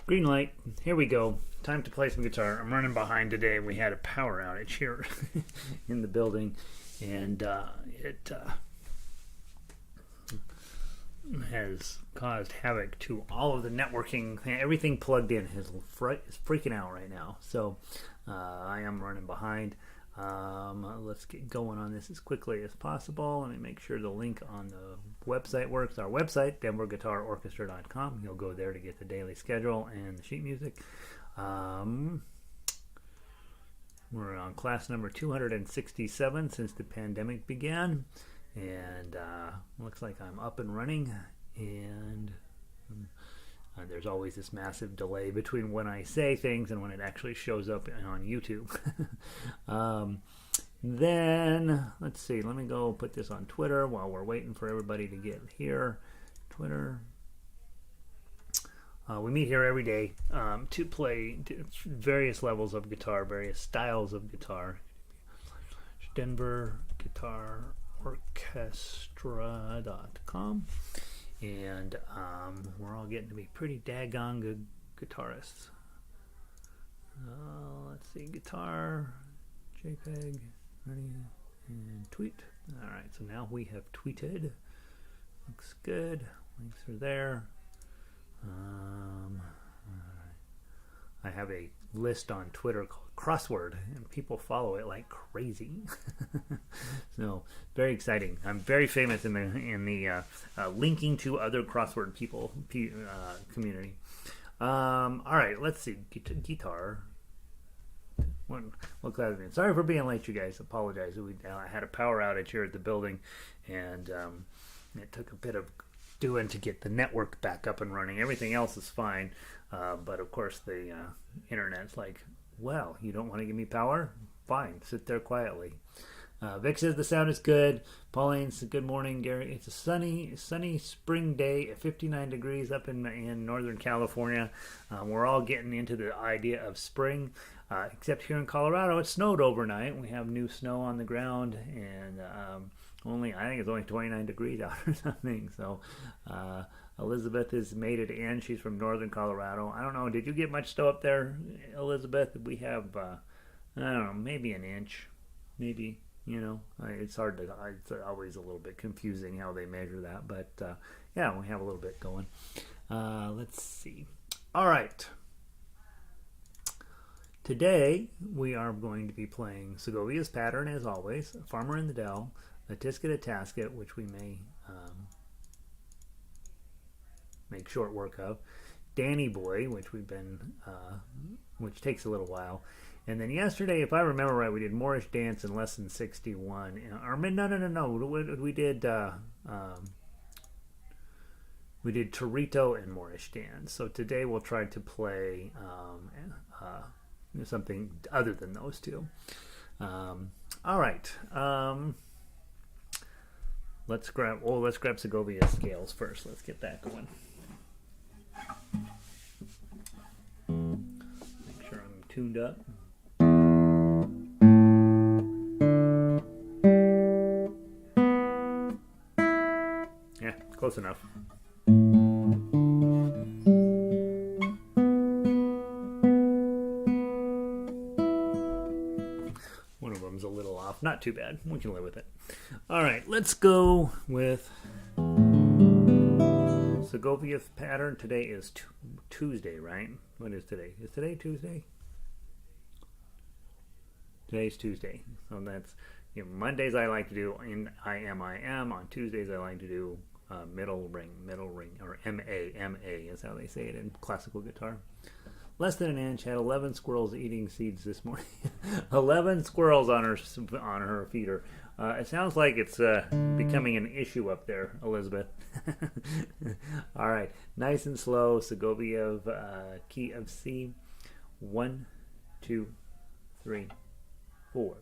Green light. Here we go. Time to play some guitar. I'm running behind today. We had a power outage here in the building, and it has caused havoc to all of the networking. Everything plugged in is freaking out right now. So I am running behind. Let's get going on this as quickly as possible. Let me make sure the link on the website works. Our website, denverguitarorchestra.com. You'll go there to get the daily schedule and the sheet music. We're on class number 267 since the pandemic began, and looks like I'm up and running. And there's always this massive delay between when I say things and when it actually shows up on YouTube. Then, let's see, let me go put this on Twitter while we're waiting for everybody to get here. Twitter. We meet here every day to play various levels of guitar, various styles of guitar. DenverGuitarOrchestra.com. And we're all getting to be pretty daggone good guitarists. Let's see, guitar, JPEG, ready, and tweet. All right, so now we have tweeted. Looks good. Links are there. I have a list on Twitter called Crossword, and people follow it like crazy. So very exciting. I'm very famous in the linking to other crossword people community. All right, let's see. Guitar. What class is it? Sorry for being late, you guys. Apologize. I had a power outage here at the building, and it took a bit of doing to get the network back up and running. Everything else is fine, but of course the internet's like, well, you don't want to give me power? Fine, sit there quietly. Vic says the sound is good. Pauline says good morning, Gary. It's a sunny spring day at 59 degrees up in Northern California. We're all getting into the idea of spring, except here in Colorado. It snowed overnight. We have new snow on the ground, and I think it's only 29 degrees out or something. So Elizabeth has made it in. She's from Northern Colorado. I don't know. Did you get much snow up there, Elizabeth? We have, I don't know, maybe an inch. Maybe, it's hard to, it's always a little bit confusing how they measure that. But, yeah, we have a little bit going. Let's see. All right. Today, we are going to be playing Segovia's pattern, as always, Farmer in the Dell, A-Tisket, A-Tasket, which we may make short work of, Danny Boy, which which takes a little while, and then yesterday, if I remember right, we did Moorish Dance in lesson 61. No. We did Torito and Moorish Dance. So today we'll try to play something other than those two. All right. Let's grab Segovia Scales first. Let's get that going. Make sure I'm tuned up. Yeah, close enough. One of them's a little off. Not too bad. We can live with it. All right, let's go with Segovia's pattern. Today is Tuesday, right? What is today? Is today Tuesday? Today's Tuesday. So that's, Mondays I like to do I am. On Tuesdays I like to do middle ring, or M.A. is how they say it in classical guitar. Less than an inch, had 11 squirrels eating seeds this morning. 11 squirrels on her feeder. It sounds like it's becoming an issue up there, Elizabeth. All right, nice and slow. Segovia key of C. 1, 2, 3, 4.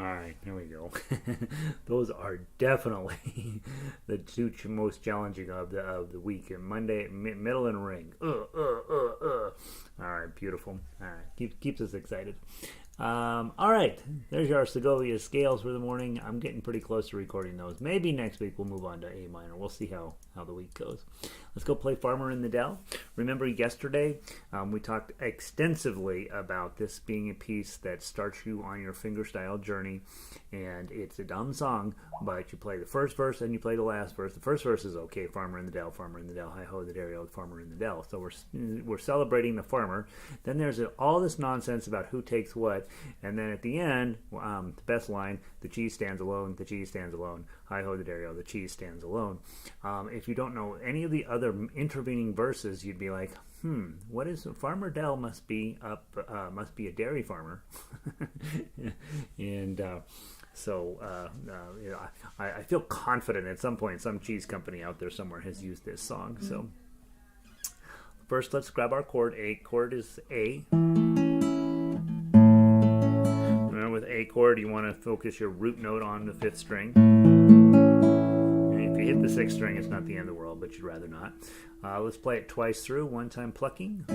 All right, here we go. Those are definitely the two most challenging of the week. And Monday, middle and ring. All right, beautiful. All right, keeps us excited. All right, there's our Segovia Scales for the morning. I'm getting pretty close to recording those. Maybe next week we'll move on to A minor. We'll see how the week goes. Let's go play Farmer in the Dell. Remember yesterday we talked extensively about this being a piece that starts you on your fingerstyle journey, and it's a dumb song, but you play the first verse and you play the last verse. The first verse is okay, Farmer in the Dell, hi ho the dairy, farmer in the Dell. So we're celebrating the farmer. Then there's all this nonsense about who takes what, and then at the end, the best line, the cheese stands alone, the cheese stands alone, hi ho the dairy, the cheese stands alone. If you don't know any of the other intervening verses, you'd be like, what is Farmer Dell must be a dairy farmer. And so I feel confident at some point some cheese company out there somewhere has used this song. So first let's grab our chord. A chord is A. Remember, with A chord you want to focus your root note on the 5th string. If you hit the 6th string, it's not the end of the world, but you'd rather not. Let's play it twice through. One time plucking,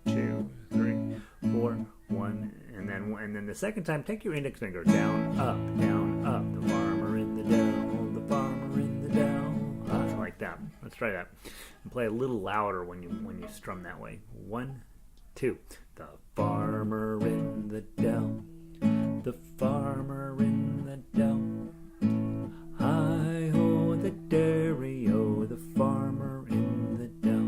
2, 3, 4, 1, and then the second time, take your index finger down, up, the farmer in the dell, the farmer in the dell, like that. Let's try that. And play a little louder when you strum that way. 1, 2. The farmer in the dell, the farmer in the dell. Hi ho the dairy o, the farmer in the dell.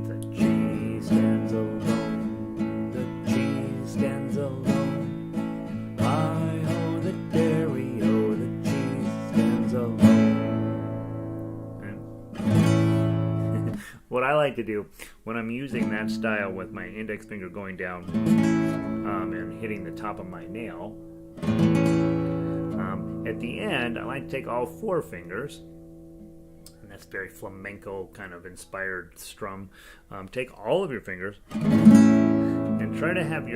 The cheese stands alone, the cheese stands alone. Hi ho the dairy o, the cheese stands alone. What I like to do when I'm using that style with my index finger going down and hitting the top of my nail, at the end, I like to take all 4 fingers, and that's very flamenco kind of inspired strum. Take all of your fingers and try to have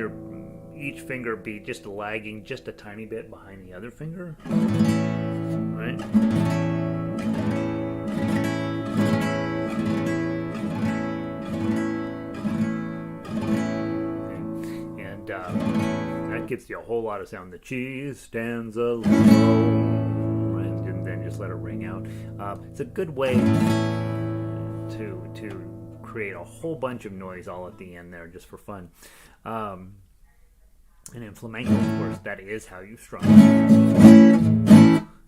each finger be just lagging just a tiny bit behind the other finger, right? And that gets you a whole lot of sound. The cheese stands alone, right? And then just let it ring out. It's a good way to create a whole bunch of noise all at the end there, just for fun. And in flamenco, of course, that is how you strum.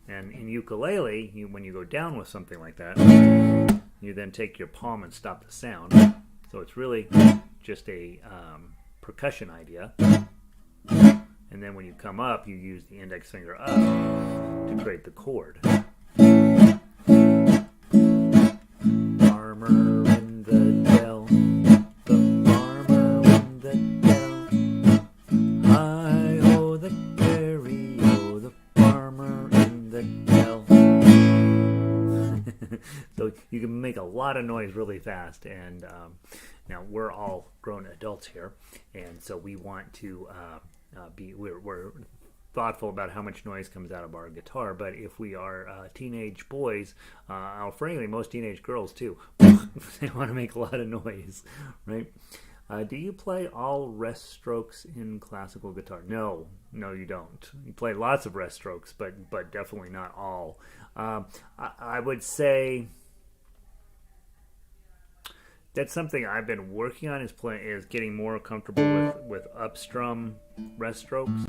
And in ukulele, when you go down with something like that, you then take your palm and stop the sound. So it's really just a percussion idea. And then when you come up, you use the index finger up to create the chord. Farmer in the dell, the farmer in the dell. Hi ho the dairy o, the farmer in the dell. So you can make a lot of noise really fast. And now we're all grown adults here, and so we want to we're thoughtful about how much noise comes out of our guitar. But if we are teenage boys, frankly, most teenage girls too, they want to make a lot of noise, right? Do you play all rest strokes in classical guitar? No, you don't. You play lots of rest strokes, but definitely not all. I would say that's something I've been working on, is getting more comfortable with upstrum rest strokes.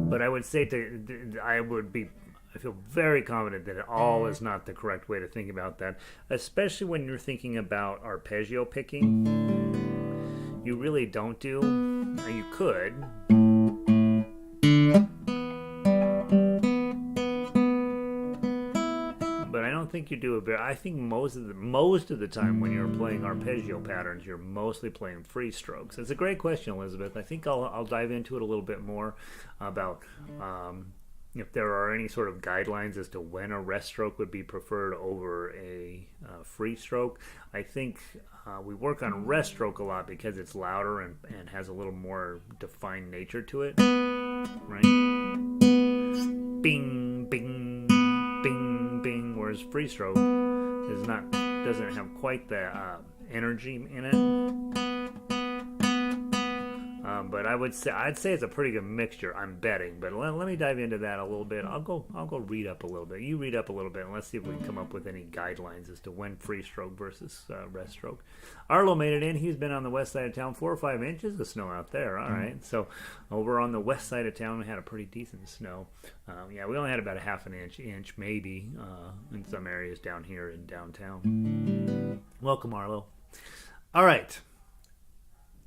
But I would say I feel very confident that all is not the correct way to think about that, especially when you're thinking about arpeggio picking. You really don't do. You could. But I don't think you do I think most of the time when you're playing arpeggio patterns, you're mostly playing free strokes. It's a great question, Elizabeth. I think I'll dive into it a little bit more about if there are any sort of guidelines as to when a rest stroke would be preferred over a free stroke. I think we work on rest stroke a lot because it's louder and has a little more defined nature to it, right? Bing, bing, bing, bing. Whereas free stroke doesn't have quite the energy in it. But I'd say it's a pretty good mixture. I'm betting, but let me dive into that a little bit. I'll go read up a little bit. You read up a little bit, and let's see if we can come up with any guidelines as to when free stroke versus rest stroke. Arlo made it in. He's been on the west side of town. 4 or 5 inches of snow out there. All right. So over on the west side of town, we had a pretty decent snow. Yeah, we only had about a half an inch maybe in some areas down here in downtown. Welcome, Arlo. All right.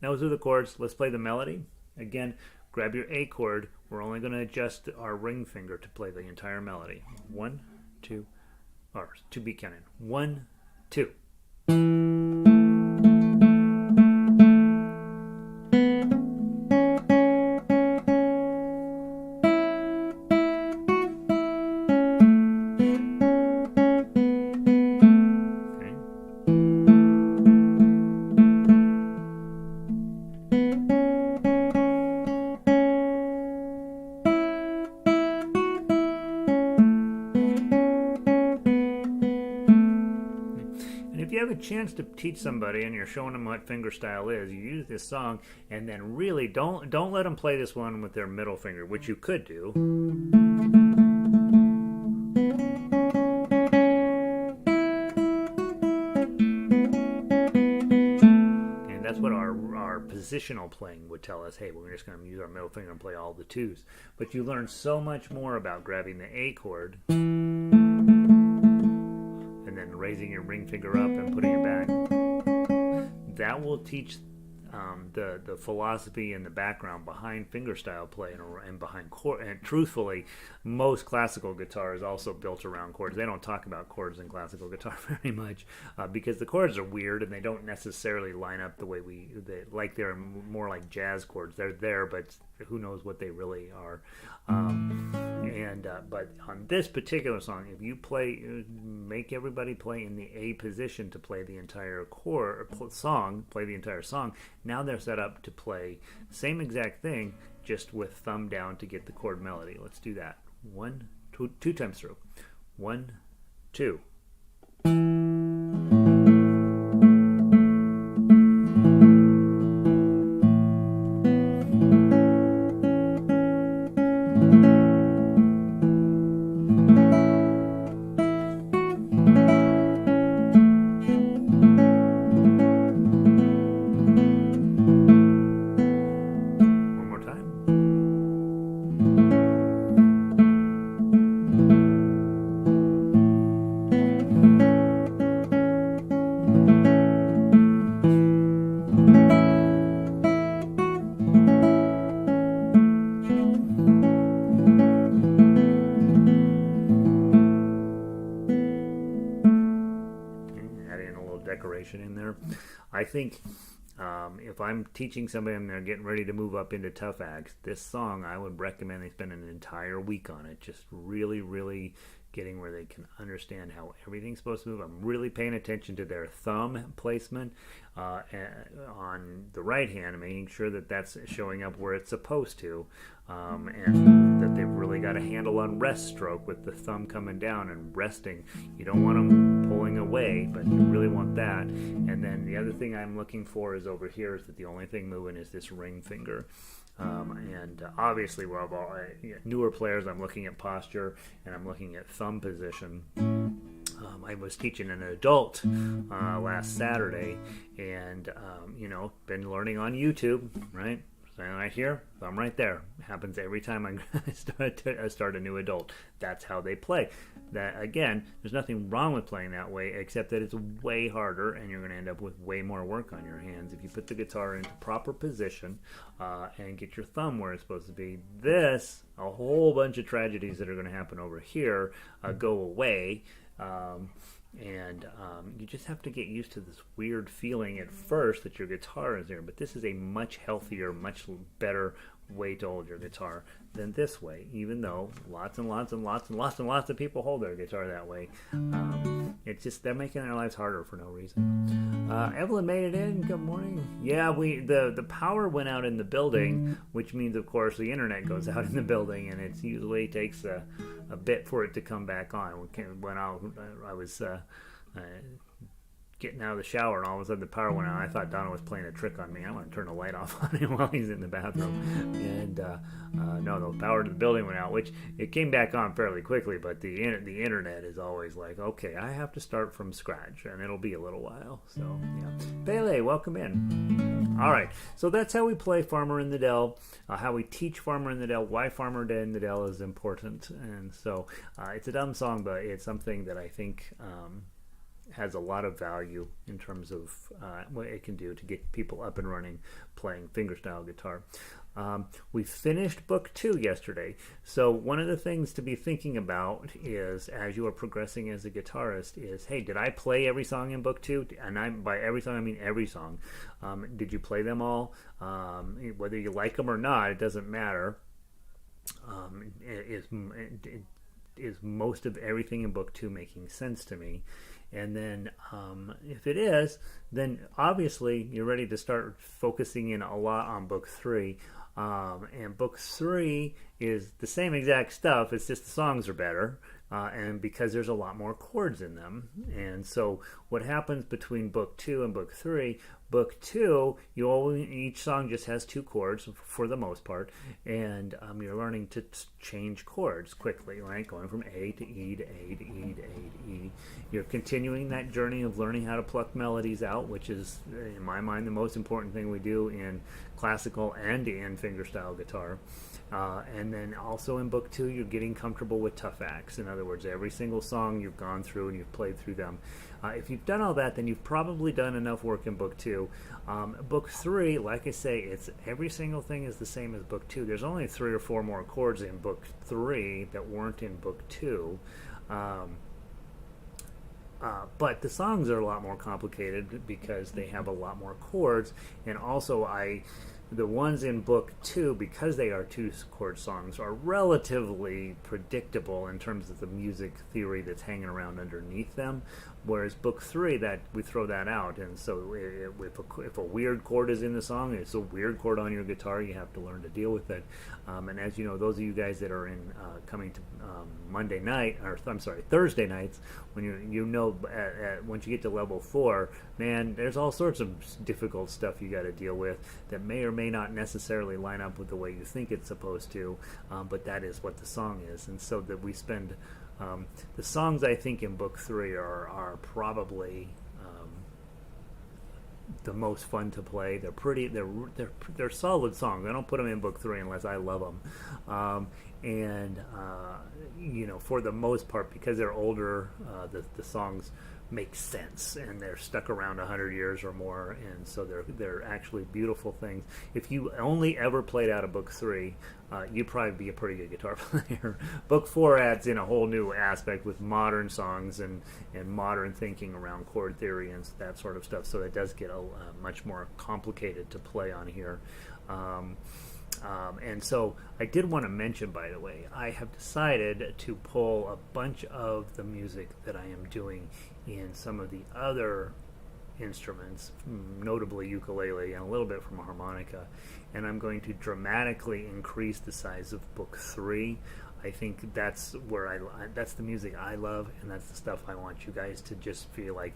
Those are the chords. Let's play the melody. Again, grab your A chord. We're only going to adjust our ring finger to play the entire melody. 1, 2, or to be counted. 1, 2. Chance to teach somebody and you're showing them what fingerstyle is, you use this song and then really don't let them play this one with their middle finger, which you could do. And that's what our positional playing would tell us. Hey, we're just going to use our middle finger and play all the twos. But you learn so much more about grabbing the A chord raising your ring finger up and putting it back. That will teach the philosophy and the background behind fingerstyle play and behind chord. And truthfully, most classical guitar is also built around chords. They don't talk about chords in classical guitar very much because the chords are weird and they don't necessarily line up the way they're more like jazz chords. They're there, but who knows what they really are. But on this particular song, if you make everybody play in the A position to play the entire play the entire song, now they're set up to play the same exact thing, just with thumb down to get the chord melody. Let's do that. 1, 2 times through. 1, 2. In there. I think if I'm teaching somebody and they're getting ready to move up into tough acts, this song I would recommend they spend an entire week on it, just really, really getting where they can understand how everything's supposed to move. I'm really paying attention to their thumb placement on the right hand, making sure that that's showing up where it's supposed to, and that they've really got a handle on rest stroke with the thumb coming down and resting. You don't want them pulling away, but you really want that. And then the other thing I'm looking for is over here is that the only thing moving is this ring finger. Obviously, newer players, I'm looking at posture and I'm looking at thumb position. I was teaching an adult last Saturday, and been learning on YouTube, right? Stand right here, thumb right there. It happens every time I start a new adult. That's how they play. That again, there's nothing wrong with playing that way, except that it's way harder, and you're going to end up with way more work on your hands if you put the guitar into proper position and get your thumb where it's supposed to be. A whole bunch of tragedies that are going to happen over here go away. You just have to get used to this weird feeling at first that your guitar is there, but this is a much healthier, much better way to hold your guitar than this way, even though lots and lots and lots and lots and lots of people hold their guitar that way. It's just they're making their lives harder for no reason. Evelyn made it in. Good morning. Yeah, the power went out in the building, which means of course the internet goes out in the building, and it usually takes a bit for it to come back on. When I was getting out of the shower, and all of a sudden the power went out. I thought Donna was playing a trick on me. I want to turn the light off on him while he's in the bathroom. And no, the power to the building went out, which it came back on fairly quickly. But the internet is always like, okay, I have to start from scratch, and it'll be a little while. So yeah, Pele, welcome in. All right, so that's how we play Farmer in the Dell, how we teach Farmer in the Dell, why Farmer in the Dell is important. And so it's a dumb song, but it's something that I think has a lot of value in terms of what it can do to get people up and running playing fingerstyle guitar. We finished book 2 yesterday, so one of the things to be thinking about is, as you are progressing as a guitarist, is, hey, did I play every song in book 2? And by every song I mean every song. Did you play them all? Whether you like them or not, it doesn't matter. Is most of everything in book 2 making sense to me? And then if it is, then obviously you're ready to start focusing in a lot on book 3. And book 3 is the same exact stuff, it's just the songs are better, and because there's a lot more chords in them. And so what happens between book 2 and book 3, book 2, each song just has 2 chords for the most part, and you're learning to change chords quickly, right? Going from A to E to A to E to A to E. You're continuing that journey of learning how to pluck melodies out, which is, in my mind, the most important thing we do in classical and in fingerstyle guitar. And then also in book 2, you're getting comfortable with tough acts. In other words, every single song you've gone through and you've played through them. If you've done all that, then you've probably done enough work in book 2. Book 3, like I say, it's every single thing is the same as book 2. There's only 3 or 4 more chords in book 3 that weren't in book 2. But the songs are a lot more complicated because they have a lot more chords, and also the ones in book 2, because they are 2-chord songs, are relatively predictable in terms of the music theory that's hanging around underneath them, whereas book 3, that we throw that out. And so if a weird chord is in the song, it's a weird chord on your guitar, you have to learn to deal with it. And as you know, those of you guys that are in coming to Monday night, or I'm sorry, Thursday nights, when you know once you get to level 4, man, there's all sorts of difficult stuff you got to deal with that may or may not necessarily line up with the way you think it's supposed to, but that is what the song is. And so that we spend the songs, I think, in book 3 are probably the most fun to play. They're pretty. They're solid songs. I don't put them in book 3 unless I love them. And for the most part, because they're older, the songs make sense, and they're stuck around 100 years or more, and so they're actually beautiful things. If you only ever played out of book 3, you'd probably be a pretty good guitar player. Book 4 adds in a whole new aspect with modern songs and modern thinking around chord theory and that sort of stuff, so it does get much more complicated to play on here. And so I did want to mention, by the way, I have decided to pull a bunch of the music that I am doing in some of the other instruments, notably ukulele and a little bit from harmonica, and I'm going to dramatically increase the size of book 3. I think that's where that's the music I love, and that's the stuff I want you guys to just feel like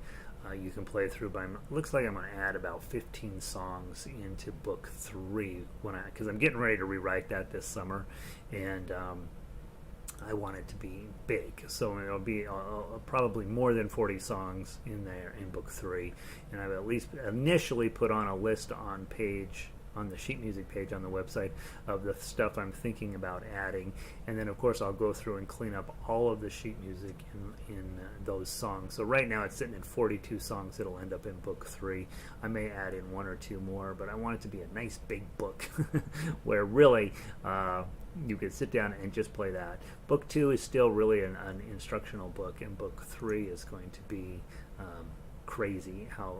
you can play through. But looks like I'm going to add about 15 songs into book 3 because I'm getting ready to rewrite that this summer, and I want it to be big, so it'll be probably more than 40 songs in there in book 3, and I've at least initially put on a list on the sheet music page on the website of the stuff I'm thinking about adding, and then of course I'll go through and clean up all of the sheet music in those songs. So right now it's sitting in 42 songs that'll end up in book 3. I may add in 1 or 2 more, but I want it to be a nice big book where really you could sit down and just play that. Book 2 is still really an instructional book, and book 3 is going to be crazy how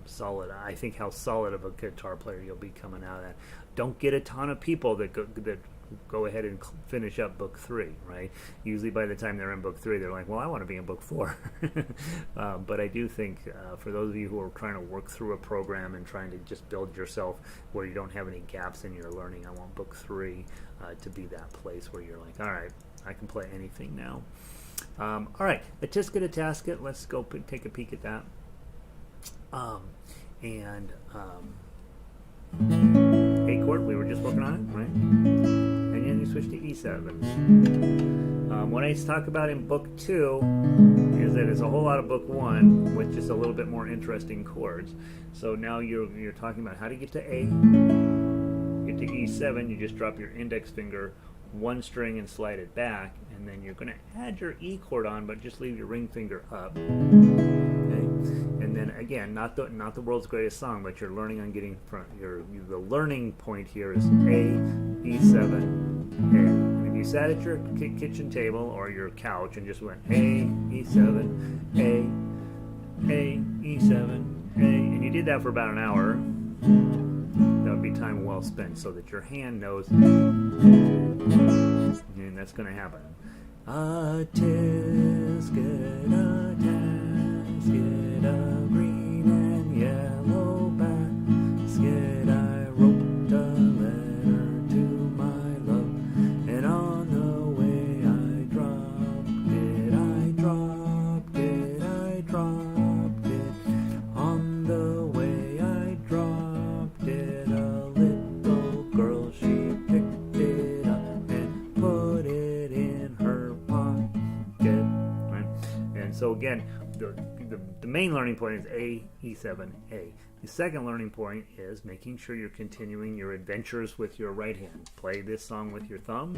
solid. I think how solid of a guitar player you'll be coming out of that. Don't get a ton of people that go ahead and finish up book 3, right? Usually by the time they're in book 3, they're like, well, I want to be in book 4. But I do think for those of you who are trying to work through a program and trying to just build yourself where you don't have any gaps in your learning, I want book 3 to be that place where you're like, all right, I can play anything now. All right, A-Tisket, A-Tasket. Let's go take a peek at that. A chord, we were just working on it, right? And then you switch to E7. What I talk about in book 2 is that it's a whole lot of book 1 with just a little bit more interesting chords. So now you're talking about how to get to A, get to E7. You just drop your index finger 1 string and slide it back, and then you're going to add your E chord on, but just leave your ring finger up. Okay? And then again, not the world's greatest song, but you're learning on getting from the learning point here is A, E7, A. And if you sat at your kitchen table or your couch and just went A, E7, A, E7, A, and you did that for about an hour, that would be time well spent, so that your hand knows, and that's going to happen. A-Tisket, A-Tasket, a green and yellow basket. I wrote a letter to my love, and on the way I dropped it, I dropped it, I dropped it. On the way I dropped it, a little girl, she picked it up and put it in her pocket. Right? And so again, the main learning point is A, E7, A. The second learning point is making sure you're continuing your adventures with your right hand. Play this song with your thumb,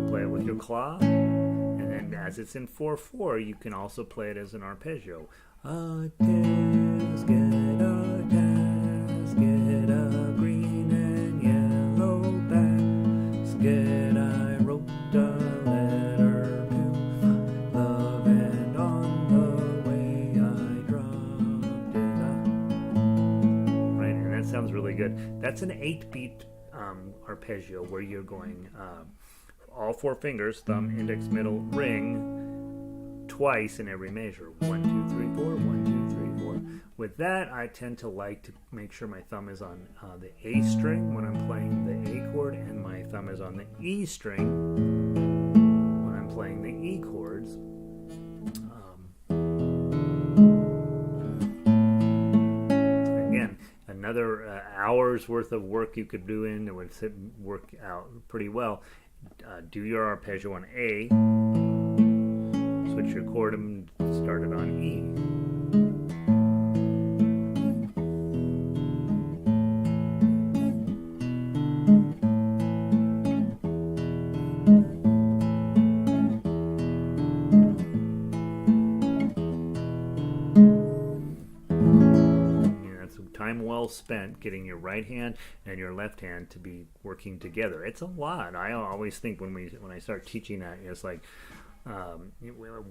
play it with your claw, and then as it's in 4/4, you can also play it as an arpeggio. A-Tisket, A-Tasket, a green and yellow basket. I wrote a letter to love, and on the way I dropped it. Right, and that sounds really good. That's an 8-beat arpeggio where you're going all 4 fingers, thumb, index, middle, ring, twice in every measure. 1, 2, 3, 4, 1, 2, 3, 4. With that, I tend to like to make sure my thumb is on the A string when I'm playing the A chord, and my thumb is on the E string when I'm playing the E chords. Again, another hour's worth of work you could do in, it would work out pretty well. Do your arpeggio on A, switch your chord and start it on E. Time well spent getting your right hand and your left hand to be working together. It's a lot. I always think when I start teaching that, it's like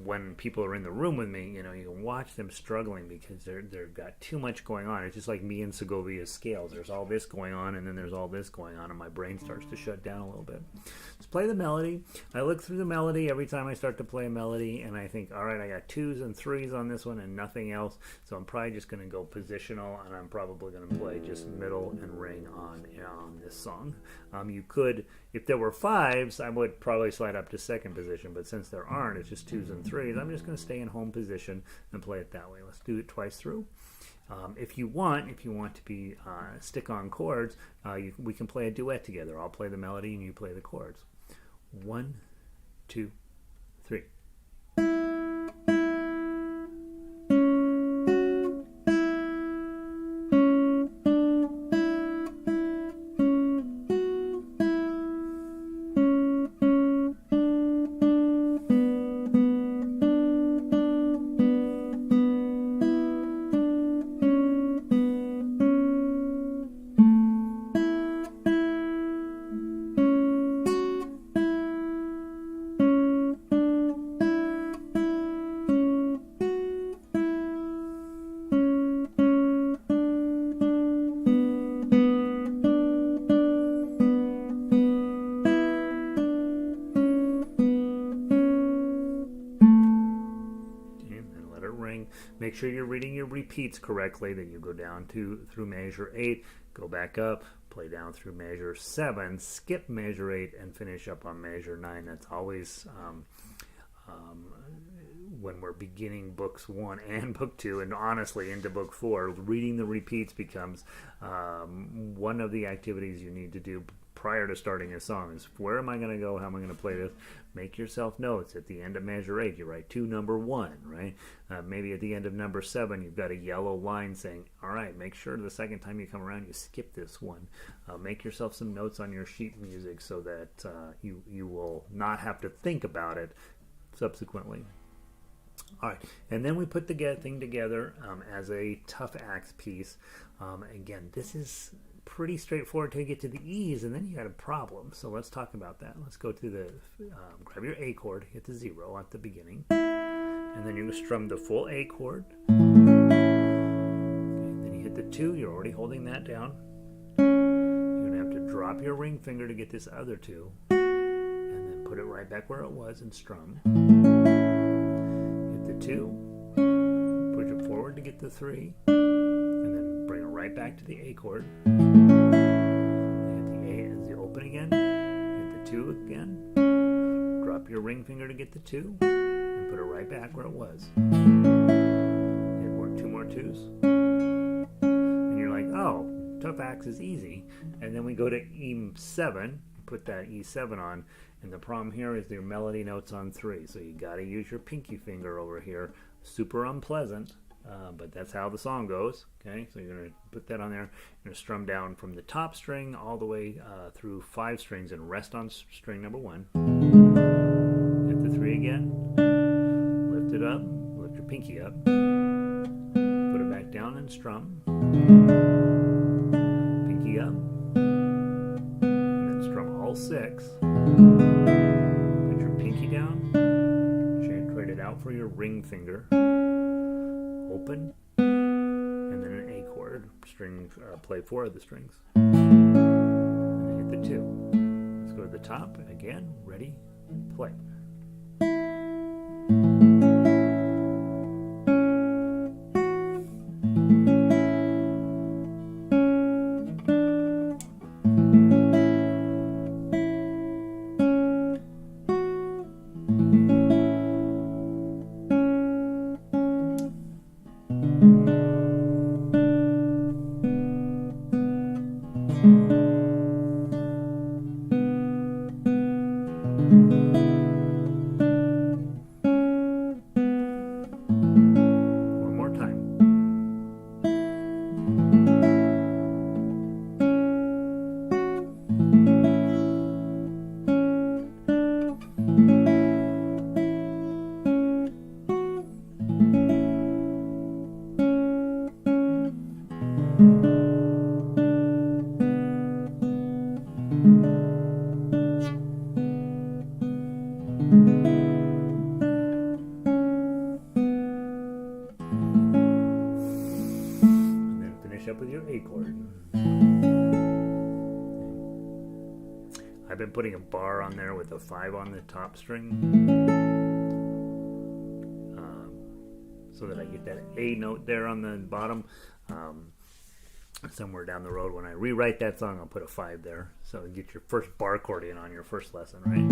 when people are in the room with me, you can watch them struggling because they've got too much going on. It's just like me and Segovia Scales. There's all this going on, and then there's all this going on, and my brain starts to shut down a little bit. Let's play the melody. I look through the melody every time I start to play a melody, and I think, all right, I got 2s and 3s on this one and nothing else, so I'm probably just going to go positional, and I'm probably going to play just middle and ring on this song. You could, if there were 5s, I would probably slide up to 2nd position, but since there aren't, it's just 2s and 3s, I'm just going to stay in home position and play it that way. Let's do it twice through. If you want to be stick on chords, we can play a duet together. I'll play the melody and you play the chords. 1, 2, 3. strumming. Make sure you're reading your repeats correctly. Then you go down through measure 8, go back up, play down through measure 7, skip measure 8, and finish up on measure 9. That's always when we're beginning books 1 and book 2, and honestly into book 4, reading the repeats becomes one of the activities you need to do prior to starting a song. Is where am I going to go? How am I going to play this? Make yourself notes. At the end of measure 8, you write to number 1, right? Maybe at the end of number 7, you've got a yellow line saying, all right, make sure the second time you come around, you skip this one. Make yourself some notes on your sheet music so that you will not have to think about it subsequently. All right, and then we put the thing together as a tough axe piece. Again, this is pretty straightforward till you get to the E's, and then you got a problem. So let's talk about that. Let's go to the grab your A chord, hit the 0 at the beginning, and then you're going to strum the full A chord. Okay, then you hit the 2. You're already holding that down. You're going to have to drop your ring finger to get this other 2, and then put it right back where it was and strum. 2, push it forward to get the 3, and then bring it right back to the A chord. Hit the A as the open again, hit the 2 again, drop your ring finger to get the 2, and put it right back where it was. Hit 2 more 2s, and you're like, oh, tough axe is easy. And then we go to E7, put that E7 on. And the problem here is your melody note's on 3, so you got to use your pinky finger over here. Super unpleasant, but that's how the song goes. Okay, so you're going to put that on there. You're going to strum down from the top string all the way through 5 strings and rest on string number 1. Hit the 3 again. Lift it up. Lift your pinky up. Put it back down and strum. Pinky up. And then strum all 6. Put your pinky down, trade it out for your ring finger, open, and then an A chord, play 4 of the strings, and then hit the 2. Let's go to the top, again, ready, play. Up with your A chord. I've been putting a bar on there with a 5 on the top string so that I get that A note there on the bottom. Somewhere down the road when I rewrite that song, I'll put a 5 there, so you get your first bar accordion on your first lesson, right?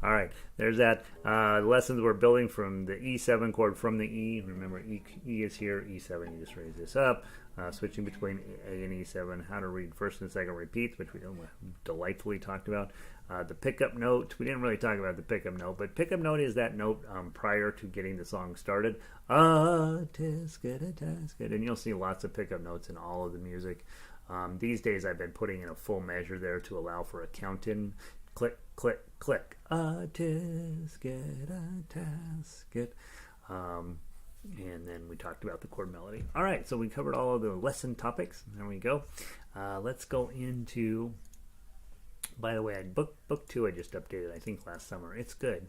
All right, there's that. Lessons we're building from the E7 chord from the E. Remember, E is here, E7, you just raise this up. Switching between A and E7, how to read first and second repeats, which we delightfully talked about. The pickup note, we didn't really talk about the pickup note, but pickup note is that note prior to getting the song started. A-Tasket, A-Tasket, and you'll see lots of pickup notes in all of the music. These days I've been putting in a full measure there to allow for a count-in. Click, click, click. A-Tisket, A-Tasket. And then we talked about the chord melody. All right, so we covered all of the lesson topics. There we go. Let's go into... By the way, book 2 I just updated, I think last summer. It's good.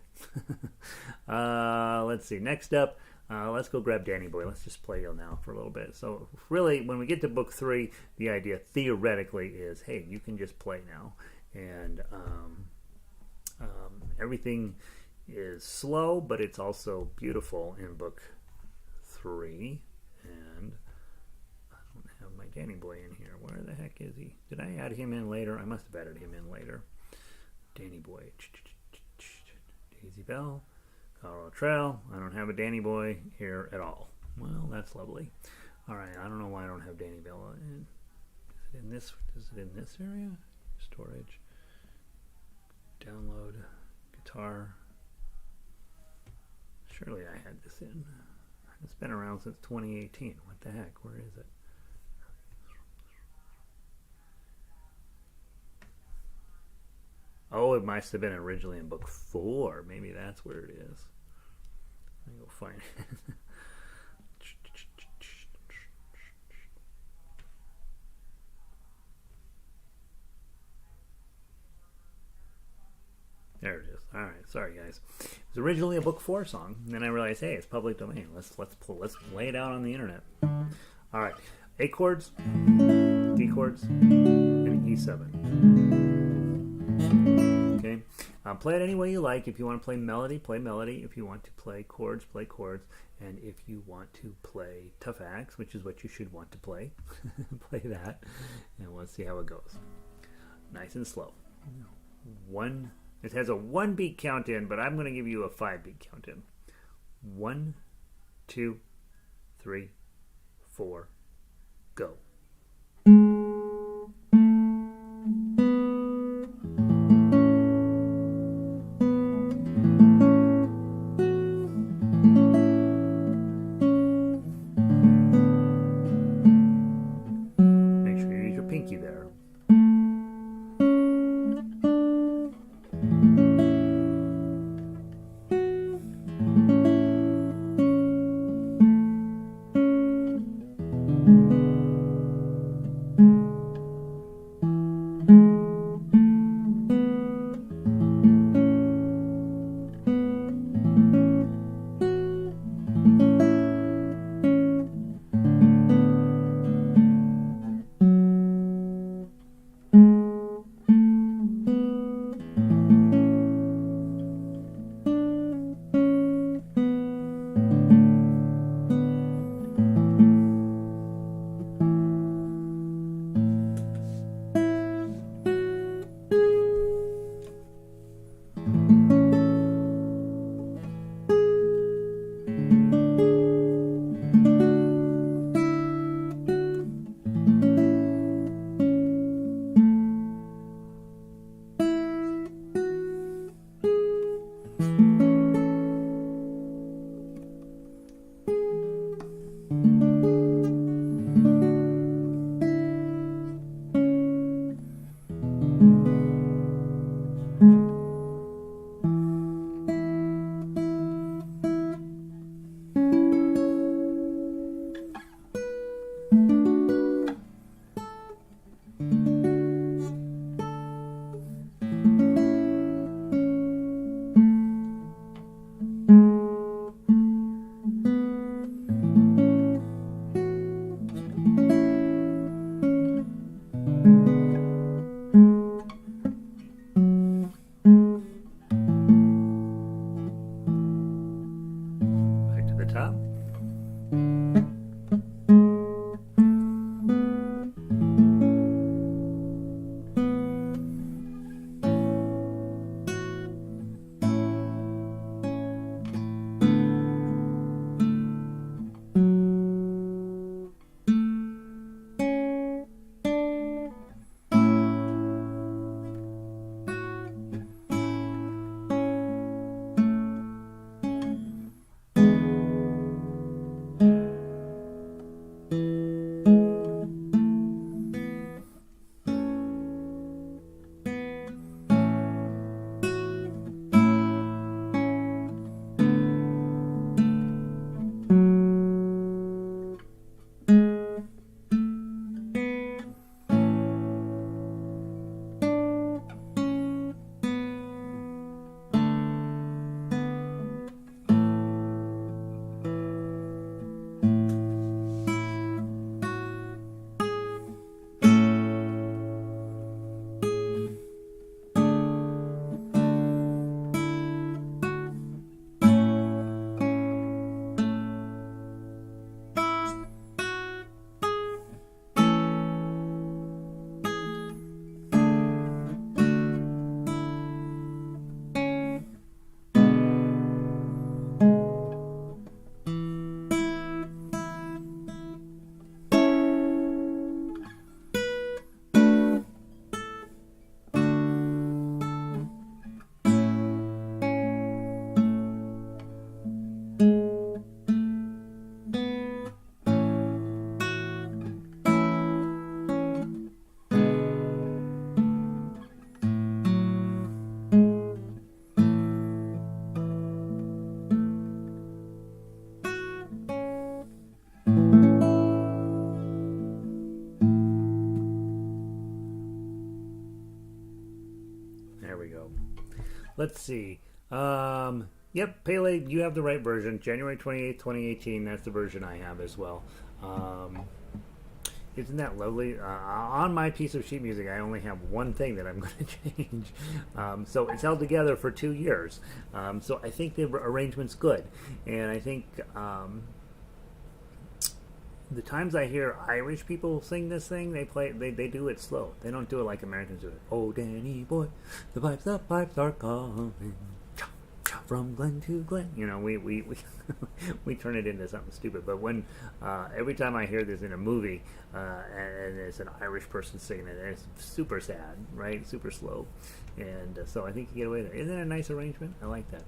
Let's see. Next up, let's go grab Danny Boy. Let's just play now for a little bit. So really, when we get to book 3, the idea theoretically is, hey, you can just play now. And everything is slow, but it's also beautiful in book 3. And I don't have my Danny boy in here. Where the heck is he? Did I add him in later? I must have added him in later. Danny boy. Daisy Bell. Colorado Trail. I don't have a Danny boy here at all. Well, that's lovely. All right, I don't know why I don't have Danny Bell in. Is it in this? Is it in this area? Storage. Download. Guitar. Surely I had this in. It's been around since 2018. What the heck? Where is it? Oh, it must have been originally in book 4. Maybe that's where it is. Let me go find it. There it is. All right, sorry guys. It was originally a book 4 song, and then I realized, hey, it's public domain. Let's lay it out on the internet. All right, A chords, D chords, and E7. Okay, play it any way you like. If you want to play melody, play melody. If you want to play chords, play chords. And if you want to play tough acts, which is what you should want to play, play that. And let's see how it goes. Nice and slow. It has a 1 beat count in, but I'm going to give you a 5 beat count in. 1, 2, 3, 4, go. Make sure you use your pinky there. let's see. Yep, Pele, you have the right version. January 28th, 2018. That's the version I have as well. Um, Isn't that lovely? On my piece of sheet music, I only have one thing that I'm going to change. So it's held together for 2 years. So I think the arrangement's good. And I think the times I hear Irish people sing this thing, they do it slow. They don't do it like Americans do it. Oh, Danny boy, the pipes are calling. From Glen to Glen, we turn it into something stupid. But when every time I hear this in a movie and it's an Irish person singing it, it's super sad, right? Super slow, and so I think you get away with it. Isn't it a nice arrangement? I like that.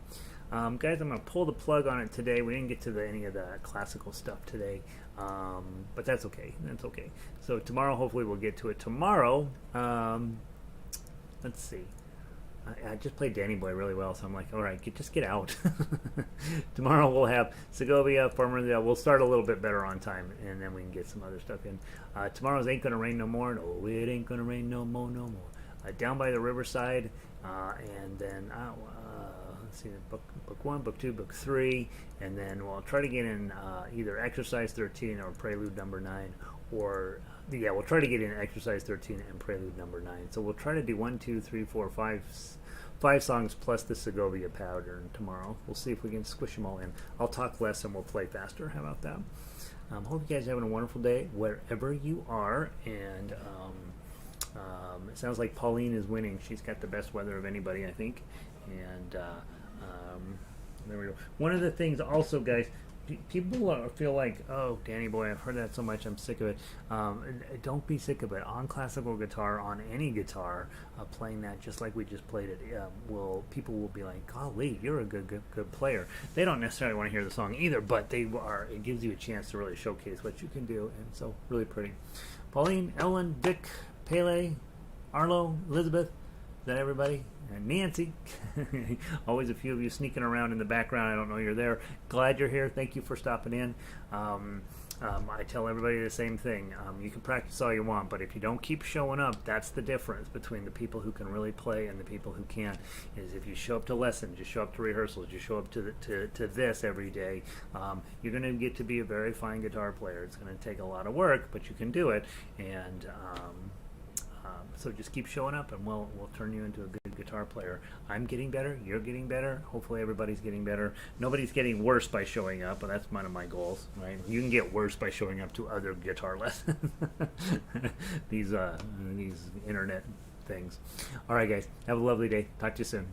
Guys, I'm going to pull the plug on it today. We didn't get to any of the classical stuff today, but that's okay. That's okay. So tomorrow, hopefully, we'll get to it. Tomorrow, let's see. I just played Danny Boy really well, so I'm like, all right, just get out. Tomorrow we'll have Segovia, Farmer. We'll start a little bit better on time, and then we can get some other stuff in. Tomorrow's Ain't Gonna Rain No More. No, it ain't gonna rain no more, no more. Down by the Riverside, and then let's see, book 1, book 2, book 3, and then we'll try to get in either Exercise 13 or Prelude number 9, or we'll try to get in Exercise 13 and Prelude number 9. So we'll try to do 1, 2, 3, 4, 5 songs plus the Segovia pattern tomorrow. We'll see if we can squish them all in. I'll talk less and we'll play faster. How about that? Hope you guys are having a wonderful day wherever you are. And it sounds like Pauline is winning. She's got the best weather of anybody, I think. And there we go. One of the things also, guys, people feel like, oh, Danny Boy, I've heard that so much, I'm sick of it. Don't be sick of it. On classical guitar, on any guitar, playing that just like we just played it, people will be like, golly, you're a good player. They don't necessarily want to hear the song either, but it gives you a chance to really showcase what you can do, and so really pretty. Pauline, Ellen, Vic, Pele, Arlo, Elizabeth, is that everybody? And Nancy. Always a few of you sneaking around in the background. I don't know you're there. Glad you're here. Thank you for stopping in. I tell everybody the same thing. You can practice all you want, but if you don't keep showing up, that's the difference between the people who can really play and the people who can't. Is if you show up to lessons, you show up to rehearsals, you show up to this every day, you're going to get to be a very fine guitar player. It's going to take a lot of work, but you can do it. And so just keep showing up, and we'll turn you into a good guitar player. I'm getting better. You're getting better. Hopefully everybody's getting better. Nobody's getting worse by showing up, but that's one of my goals, right? You can get worse by showing up to other guitar lessons. These internet things. All right, guys. Have a lovely day. Talk to you soon.